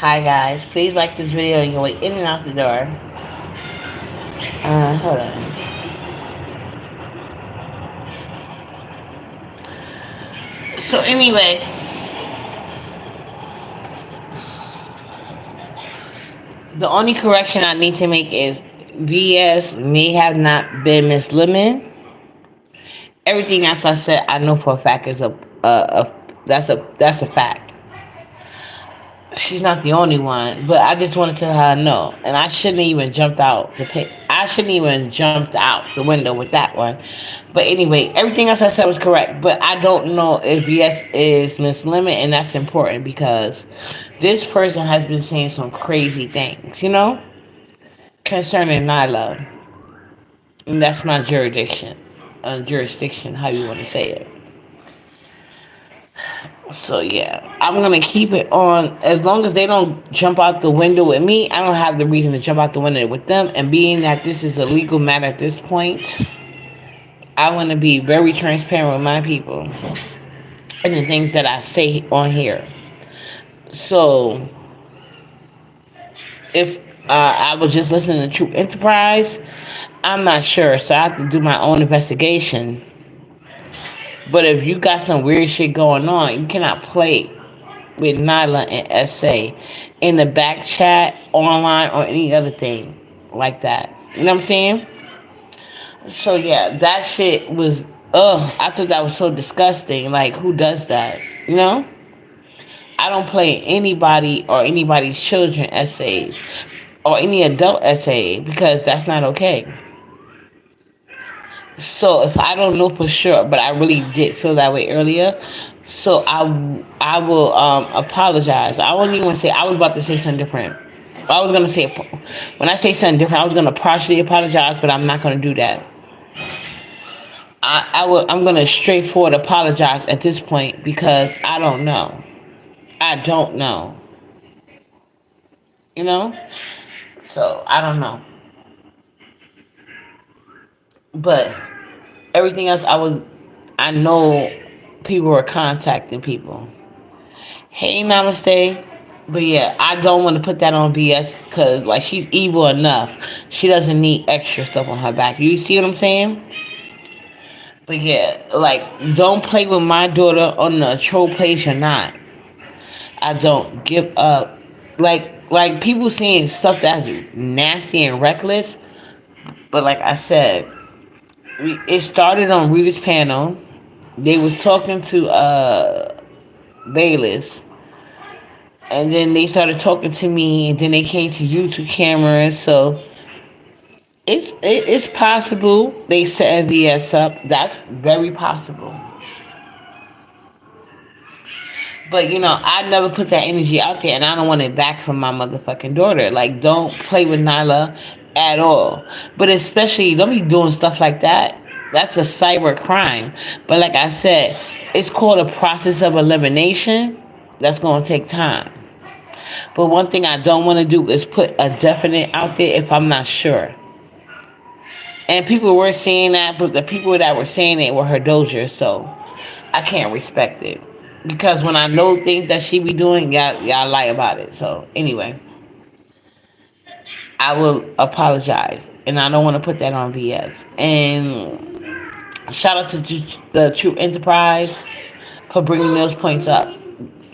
Hi guys, please like this video on your way in and out the door. Hold on. So anyway, the only correction I need to make is VS may have not been Miss Lemon. Everything else I said, I know for a fact is a fact. She's not the only one, but I just wanted to let her know. And I shouldn't even jumped out the pit. I shouldn't even jumped out the window with that one. But anyway, everything else I said was correct. But I don't know if yes is Miss Lemon, and that's important because this person has been saying some crazy things, concerning Nyla. And that's my jurisdiction, how you want to say it. So yeah, I'm gonna keep it on as long as they don't jump out the window with me. I don't have the reason to jump out the window with them. And being that this is a legal matter at this point, I want to be very transparent with my people and the things that I say on here. So if I was just listening to True Enterprise, I'm not sure. So I have to do my own investigation. But if you got some weird shit going on, you cannot play with Nyla and SA in the back chat, online, or any other thing like that. You know what I'm saying? So yeah, that shit was I thought that was so disgusting. Like, who does that? You know? I don't play anybody or anybody's children essays or any adult essay because that's not okay. So if I don't know for sure, but I really did feel that way earlier, so I will apologize. I won't even say I was about to say something different. I was gonna say when I say something different, I was gonna partially apologize, but I'm not gonna do that. I'm gonna straightforward apologize at this point because I don't know. I don't know. You know? So I don't know. But everything else I know people were contacting people. Hey, namaste. But yeah, I don't want to put that on BS because, like, she's evil enough. She doesn't need extra stuff on her back. You see what I'm saying? But yeah, like, don't play with my daughter on the troll page or not. I don't give up. Like people saying stuff that's nasty and reckless. But like I said, it started on Rita's panel. They was talking to Bayless, and then they started talking to me, and then they came to YouTube cameras. So it's possible they set MVS up. That's very possible. But I never put that energy out there, and I don't want it back from my motherfucking daughter. Like, don't play with Nyla at all. But especially, don't be doing stuff like that. That's a cyber crime. But like I said, it's called a process of elimination. That's going to take time. But one thing I don't want to do is put a definite out there if I'm not sure. And people were saying that, but the people that were saying it were her doja, so I can't respect it. Because when I know things that she be doing, y'all lie about it. So anyway, I will apologize, and I don't want to put that on BS. And shout out to the True Enterprise for bringing those points up.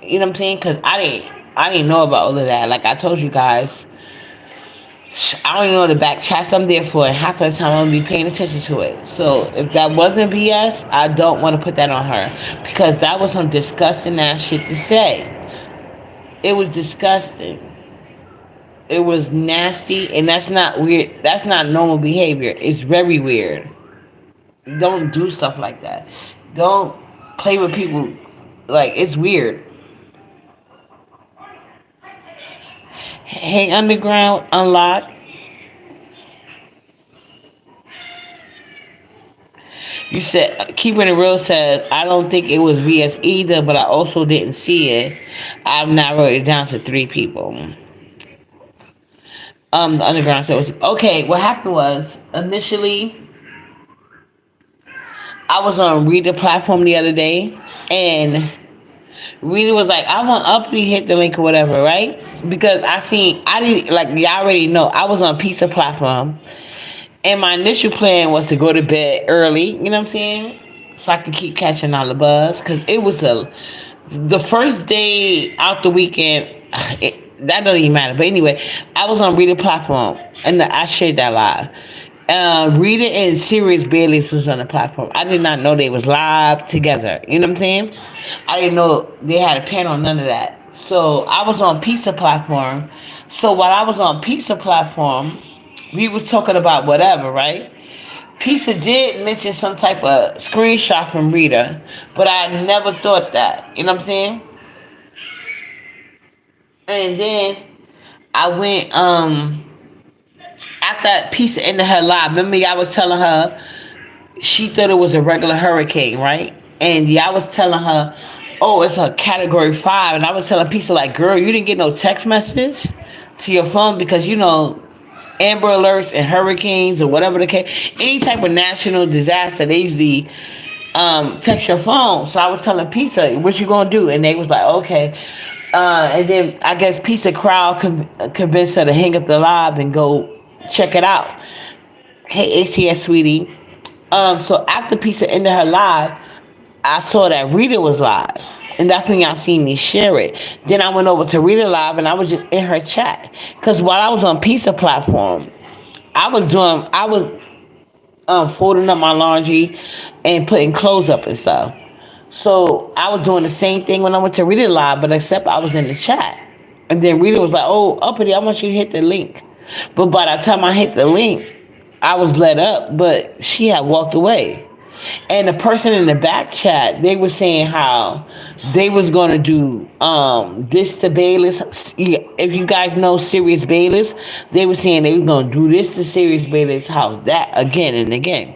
You know what I'm saying? Because I didn't know about all of that. Like I told you guys, I don't even know the back chats I'm there for, and half of the time I'm gonna be paying attention to it. So if that wasn't BS, I don't want to put that on her because that was some disgusting ass shit to say. It was disgusting. It was nasty, and that's not weird. That's not normal behavior. It's very weird. Don't do stuff like that. Don't play with people. Like, it's weird. Hey, Underground Unlock. You said keeping it real says I don't think it was VS either, but I also didn't see it. I've narrowed it down to 3 people. The Underground said was okay. What happened was initially I was on Reader platform the other day, and Rita was like, I want Uppity hit the link or whatever, right? Because I didn't, like, y'all already know, I was on Pizza platform. And my initial plan was to go to bed early, you know what I'm saying? So I could keep catching all the buzz. Because it was the first day out the weekend, that don't even matter. But anyway, I was on Rita platform and I shared that live. Rita and Sirius Bailey was on the platform. I did not know they was live together. You know what I'm saying? I didn't know they had a panel, none of that. So I was on Pizza platform. So while I was on Pizza platform, we was talking about whatever, right? Pizza did mention some type of screenshot from Rita, but I never thought that. You know what I'm saying? And then I went after Pizza ended her live. Remember, I was telling her she thought it was a regular hurricane, right? And I was telling her, oh, it's a category 5. And I was telling Pizza, like, girl, you didn't get no text message to your phone because, Amber Alerts and hurricanes or whatever the case, any type of national disaster, they usually text your phone. So I was telling Pizza, what you gonna do? And they was like, okay. And then I guess Pizza crowd convinced her to hang up the live and go check it out. Hey, ATS sweetie. So after Pizza ended her live, I saw that Rita was live. And that's when y'all seen me share it. Then I went over to Rita Live and I was just in her chat. Because while I was on Pizza platform, I was folding up my laundry and putting clothes up and stuff. So I was doing the same thing when I went to Rita Live, but except I was in the chat. And then Rita was like, oh, Uppity, I want you to hit the link. But by the time I hit the link, I was let up, but she had walked away. And the person in the back chat, they were saying how they was going to do this to Bayless. If you guys know Sirius Bayless, they were saying they was going to do this to Sirius Bayless' house, that again and again.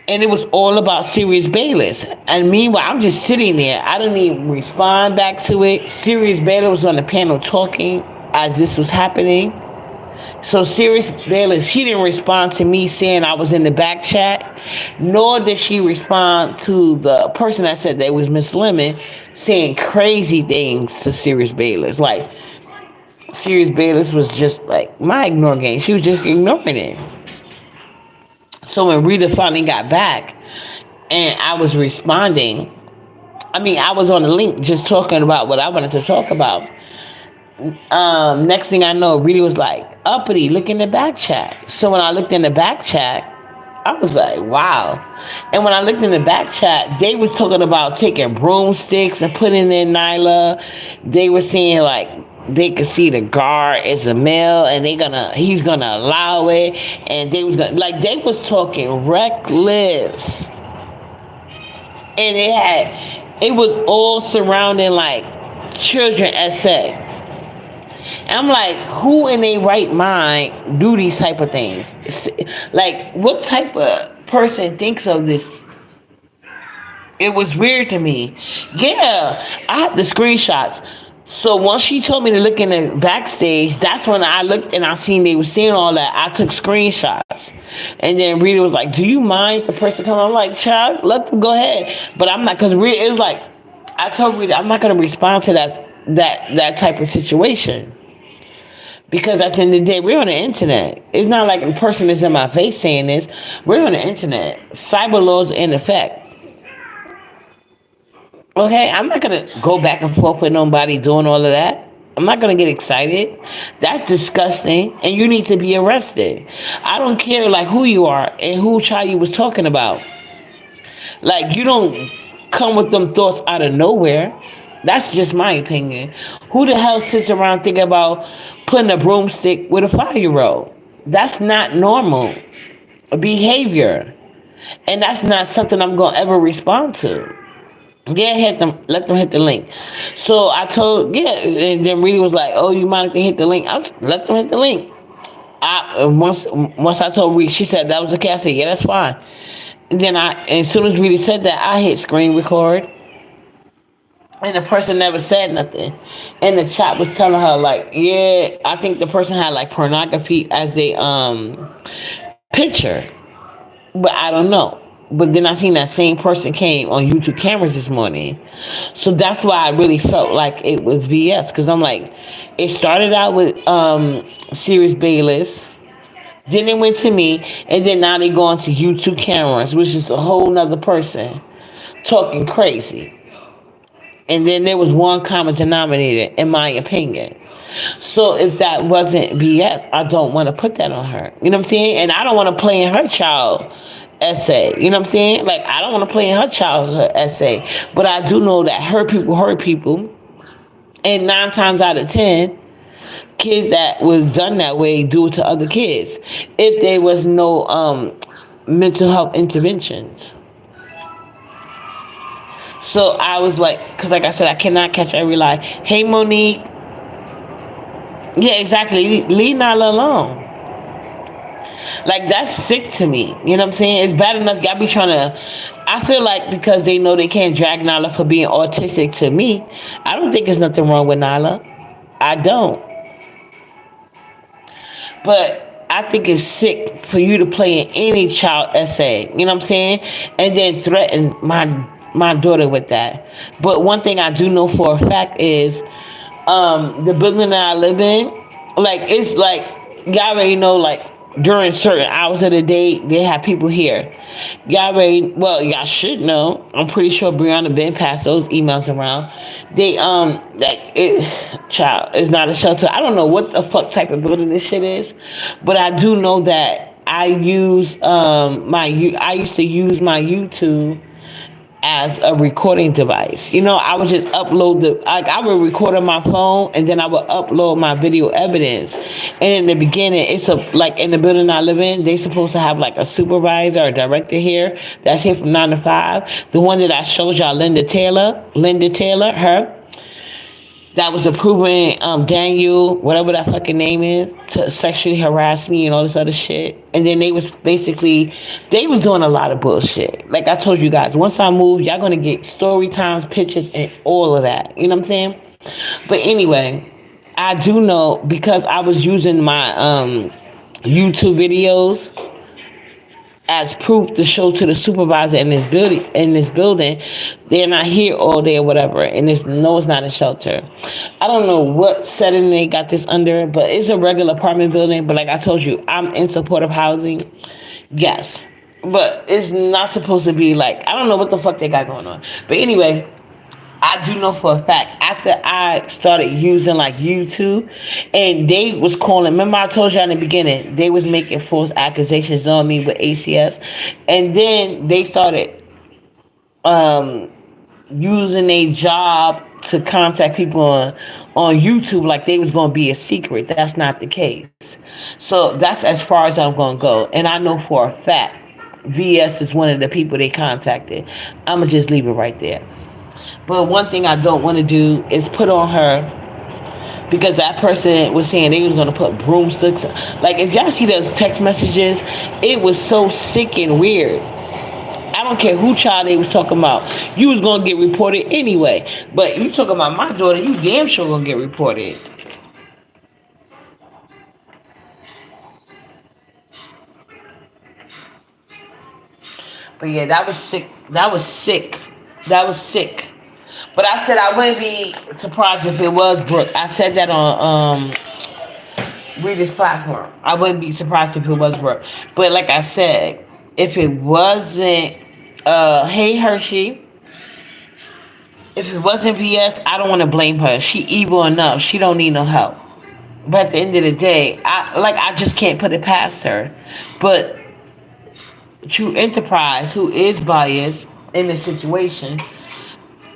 And it was all about Sirius Bayless. And meanwhile, I'm just sitting there. I didn't even respond back to it. Sirius Bayless was on the panel talking as this was happening. So Sirius Bayless, she didn't respond to me saying I was in the back chat, nor did she respond to the person that said they was Miss Lemon saying crazy things to Sirius Bayless. Like, Sirius Bayless was just like my ignore game. She was just ignoring it. So when Rita finally got back and I was responding, I was on the link just talking about what I wanted to talk about. Next thing I know, Rita was like, Uppity, look in the back chat. So when I looked in the back chat, I was like, wow. And when I looked in the back chat, they was talking about taking broomsticks and putting in Nyla. They were saying like they could see the guard is a male and he's gonna allow it. And they was talking reckless. And it was all surrounding like children essay. And I'm like, who in their right mind do these type of things? Like, what type of person thinks of this? It was weird to me. Yeah, I have the screenshots. So once she told me to look in the backstage, that's when I looked and I seen they were saying all that. I took screenshots. And then Rita was like, do you mind if the person come? I'm like, child, let them go ahead. But I'm not, because Rita, it was like, I told Rita, I'm not going to respond to that type of situation. Because at the end of the day, we're on the internet. It's not like a person is in my face saying this. We're on the internet. Cyber laws in effect. Okay, I'm not going to go back and forth with nobody doing all of that. I'm not going to get excited. That's disgusting, and you need to be arrested. I don't care like who you are and who child you was talking about. Like, you don't come with them thoughts out of nowhere. That's just my opinion. Who the hell sits around thinking about putting a broomstick with a 5-year-old? That's not normal behavior. And that's not something I'm going to ever respond to. Yeah, let them hit the link. So I told, and then Rita was like, oh, you mind if they hit the link? Let them hit the link. Once I told Rita, she said that was okay. I said, yeah, that's fine. And then as soon as Rita said that, I hit screen record. And the person never said nothing. And the chat was telling her, like, yeah, I think the person had, like, pornography as a picture. But I don't know. But then I seen that same person came on YouTube cameras this morning. So that's why I really felt like it was BS. Because I'm like, it started out with Sirius Bayless. Then it went to me. And then now they go on to YouTube cameras, which is a whole nother person talking crazy. And then there was one common denominator, in my opinion. So if that wasn't BS, I don't want to put that on her. You know what I'm saying? And I don't want to play in her child essay. You know what I'm saying? Like, I don't want to play in her childhood essay. But I do know that hurt people hurt people. And 9 times out of 10, kids that was done that way do it to other kids. If there was no mental health interventions. So I was like, because like I said, I cannot catch every lie. Hey, Monique. Yeah, exactly. Leave Nala alone. Like, that's sick to me. You know what I'm saying? It's bad enough y'all be trying to... I feel like because they know they can't drag Nala for being autistic to me, I don't think there's nothing wrong with Nala. I don't. But I think it's sick for you to play in any child essay. You know what I'm saying? And then threaten my daughter with that. But one thing I do know for a fact is the building that I live in, like, it's like, y'all already know, like, during certain hours of the day, they have people here. Y'all should know. I'm pretty sure Brianna been passed those emails around. They, child, it's not a shelter. I don't know what the fuck type of building this shit is, but I do know that I used to use my YouTube as a recording device. You know, I would just upload I would record on my phone and then I would upload my video evidence. And in the beginning, like in the building I live in, they supposed to have like a supervisor or director here that's here from 9 to 5. The one that I showed y'all, Linda Taylor, her, that was approving Daniel, whatever that fucking name is, to sexually harass me and all this other shit. And then they was doing a lot of bullshit. Like I told you guys, once I move, y'all gonna get story times, pictures, and all of that. You know what I'm saying? But anyway, I do know because I was using my YouTube videos as proof to show to the supervisor in this building, they're not here all day or whatever, and it's not a shelter. I don't know what setting they got this under, but it's a regular apartment building. But like I told you, I'm in supportive housing, yes, but it's not supposed to be like, I don't know what the fuck they got going on. But anyway, I do know for a fact, after I started using like YouTube, and they was calling, remember I told you in the beginning, they was making false accusations on me with ACS, and then they started using a job to contact people on YouTube like they was going to be a secret. That's not the case. So that's as far as I'm going to go. And I know for a fact, VS is one of the people they contacted. I'm going to just leave it right there. But one thing I don't want to do is put on her, because that person was saying they was going to put broomsticks. Like, if y'all see those text messages, it was so sick and weird. I don't care who child they was talking about. You was going to get reported anyway. But you talking about my daughter, you damn sure going to get reported. But yeah, that was sick. That was sick. But I said I wouldn't be surprised if it was Brooke. I said that on Reader's platform. I wouldn't be surprised if it was Brooke. But like I said, if it wasn't Hey Hershey, if it wasn't BS, I don't want to blame her. She evil enough. She don't need no help. But at the end of the day, I just can't put it past her. But True Enterprise, who is biased in this situation,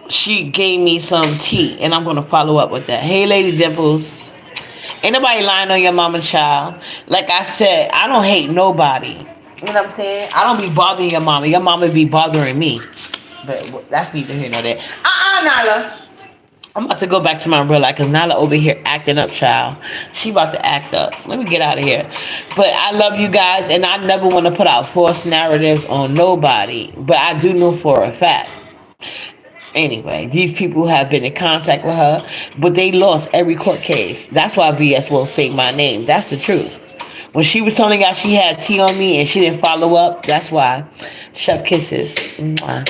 she gave me some tea, and I'm going to follow up with that. Hey, Lady Dimples. Ain't nobody lying on your mama, child. Like I said, I don't hate nobody. You know what I'm saying? I don't be bothering your mama. Your mama be bothering me. But that's neither here nor there. Nala. I'm about to go back to my real life because Nala over here acting up, child. She about to act up. Let me get out of here. But I love you guys, and I never want to put out false narratives on nobody. But I do know for a fact. Anyway, these people have been in contact with her, but they lost every court case. That's why BS won't say my name. That's the truth. When she was telling y'all she had tea on me and she didn't follow up, that's why. Chef kisses. Mwah.